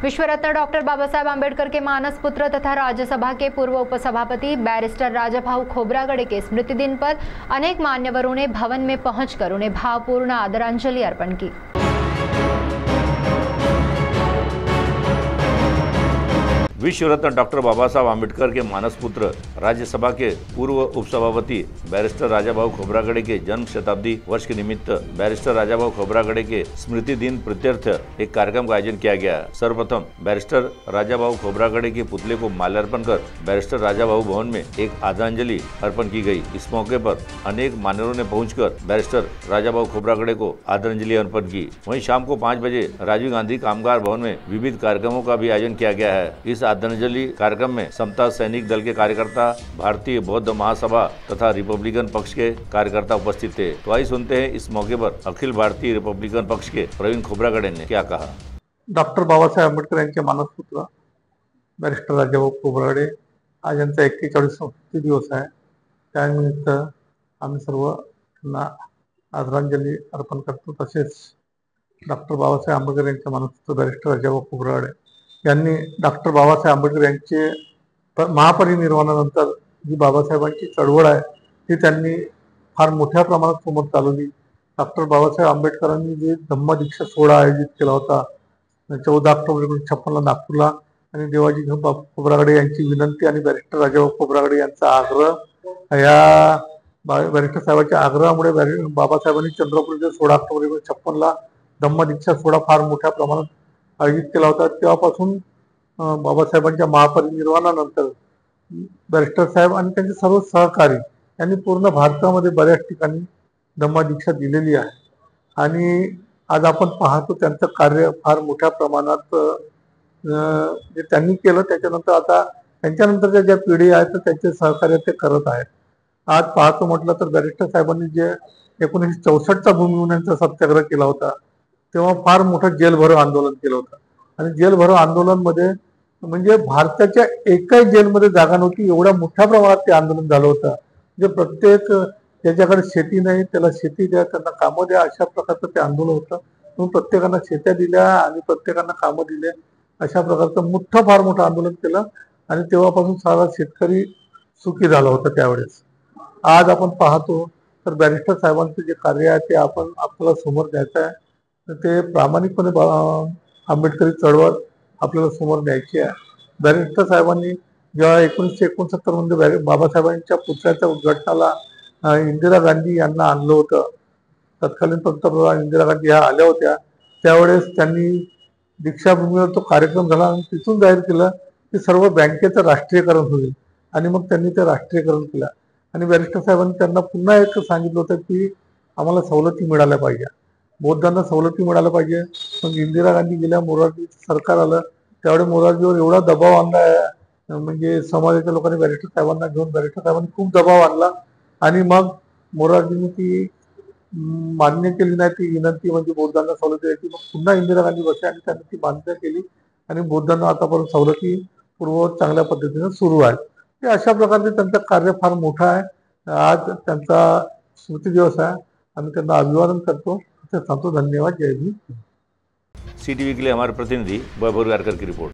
विश्वरत्न doctor Baba Saheb Ambedkar के मानस पुत्र तथा राज्यसभा के पूर्व उपसभापति बैरिस्टर राजाभाऊ खोब्रागड़े के स्मृति दिन पर अनेक मान्यवरों ने भवन में पहुंचकर उन्हें भावपूर्ण आदरांजलि अर्पण की। विश्वरत्न डॉक्टर बाबा साहब आम्बेडकर के मानस पुत्र राज्यसभा के पूर्व उपसभापति बैरिस्टर राजाभाऊ खोब्रागड़े के जन्म शताब्दी वर्ष के निमित्त बैरिस्टर राजाभाऊ खोब्रागड़े के स्मृति दिन प्रीत्यर्थ एक कार्यक्रम का आयोजन किया गया। सर्वप्रथम बैरिस्टर राजाभाऊ खोब्रागड़े के पुतले को माल्यार्पण कर बैरिस्टर राजाभाऊ भवन में एक आदरांजलि अर्पण की गई। इस मौके पर अनेक मान्यवरों ने पहुंचकर बैरिस्टर राजाभाऊ खोब्रागड़े को आदरांजलि अर्पण की। वहीं शाम को 5 बजे राजीव गांधी कामगार भवन में विविध कार्यक्रमों का भी आयोजन किया गया है। इस आदरांजलि कार्यक्रम में समता सैनिक दल के कार्यकर्ता, भारतीय बौद्ध महासभा तथा रिपब्लिकन पक्ष के कार्यकर्ता उपस्थित थे। तो आइए सुनते हैं इस मौके पर अखिल भारतीय रिपब्लिकन पक्ष के प्रवीण खोब्रागड़े ने क्या कहा। डॉक्टर बाबासाहेब आंबेडकर यांचे मानसपुत्र बैरिस्टर राजाभाऊ खोब्रागड़े आज यांचा 41वा दिवस आहे। त्यानिमित्त आम्ही सर्व त्यांना आदरांजली अर्पण करतो। तसेच डॉक्टर बाबासाहेब आंबेडकर यांचे मानसपुत्र बैरिस्टर राजाभाऊ खोब्रागड़े यांनी डॉक्टर बाबासाहेब आंबेडकर यांचे महापरिनिर्वाणानंतर जी बाबासाहेबांची चळवळ आहे ती त्यांनी फार मोठ्या प्रमाणात समोर चालवली। डॉक्टर बाबासाहेब आंबेडकरांनी जे धम्मदीक्षा सोहळा आयोजित केला होता 14 ऑक्टोबर 1956 नागपूरला, आणि देवाजी खोब्रागड़े यांची विनंती आणि बैरिस्टर राजाभाऊ खोब्रागड़े यांचा आग्रह, या बैरिस्टर साहेबांच्या आग्रहामुळे बाबासाहेबांनी चंद्रपूरच्या 16 ऑक्टोबर 1956 धम्मदीक्षा सोहळा फार मोठ्या प्रमाणात आयोजित केला होता। तेव्हापासून बाबासाहेबांच्या महापरिनिर्वाणानंतर बैरिस्टर साहेब आणि त्यांचे सर्व सहकारी यांनी पूर्ण भारतामध्ये बऱ्याच ठिकाणी धम्मदीक्षा दिलेली आहे। आणि आज आपण पाहतो त्यांचं कार्य फार मोठ्या प्रमाणात जे त्यांनी केलं, त्याच्यानंतर आता त्यांच्यानंतरच्या ज्या पिढी आहेत त्यांचे सहकार्य ते करत आहेत। आज पाहतो म्हटलं तर बैरिस्टर साहेबांनी जे 1964चा भूमिपूजनाचा सत्याग्रह केला होता तेव्हा फार मोठं जेलभरो आंदोलन केलं होतं, आणि जेलभरो आंदोलन मध्ये म्हणजे भारताच्या एकाही जेलमध्ये जागा नव्हती, एवढ्या मोठ्या प्रमाणात ते आंदोलन झालं होतं। जे प्रत्येक ज्याच्याकडे शेती नाही त्याला शेती द्या, त्यांना कामं द्या, अशा प्रकारचं ते आंदोलन होतं। म्हणून प्रत्येकांना शेत्या दिल्या आणि प्रत्येकांना कामं दिले, अशा प्रकारचं फार मोठं आंदोलन केलं, आणि तेव्हापासून सारा शेतकरी सुखी झाला होता त्यावेळेस। आज आपण पाहतो तर बैरिस्टर साहेबांचं जे कार्य आहे ते आपण आपल्याला समोर द्यायचं आहे। ते प्रामाणिकपणे आंबेडकरी चळवळ आपल्याला समोर द्यायची आहे। बैरिस्टर साहेबांनी जेव्हा 1969 मध्ये बाबासाहेबांच्या पुतळ्याच्या उद्घाटनाला इंदिरा गांधी यांना आणलं होतं, तत्कालीन पंतप्रधान इंदिरा गांधी ह्या आल्या होत्या, त्यावेळेस त्यांनी दीक्षाभूमीवर तो कार्यक्रम झाला आणि तिथून जाहीर केलं की सर्व बँकेचं राष्ट्रीयकरण होईल, आणि मग त्यांनी ते राष्ट्रीयकरण केलं। आणि बैरिस्टर साहेबांनी त्यांना पुन्हा एक सांगितलं होतं की आम्हाला सवलती मिळाल्या पाहिजे, बौद्धांना सवलती मिळाल्या पाहिजे। मग इंदिरा गांधी गेल्या, मोरारजी सरकार आलं, त्यावेळी मोरारजीवर एवढा दबाव आणला, म्हणजे समाजाच्या लोकांनी बैरिस्टर साहेबांना घेऊन बैरिस्टर साहेबांनी खूप दबाव आणला, आणि मग मोरारजींनी ती मान्य केली नाही ती विनंती, म्हणजे बौद्धांना सवलती द्यायची। मग पुन्हा इंदिरा गांधी बसल्या आणि त्यांनी ती मान्य केली, आणि बौद्धांना आतापर्यंत सवलती पूर्ववत चांगल्या पद्धतीने सुरू आहे। ते अशा प्रकारचे त्यांचं कार्य फार मोठं आहे। आज त्यांचा स्मृती दिवस आहे, आम्ही त्यांना अभिवादन करतो। धन्यवाद। जय हिंद। CTV के लिए हमारे प्रतिनिधि वैभव गारकर की रिपोर्ट।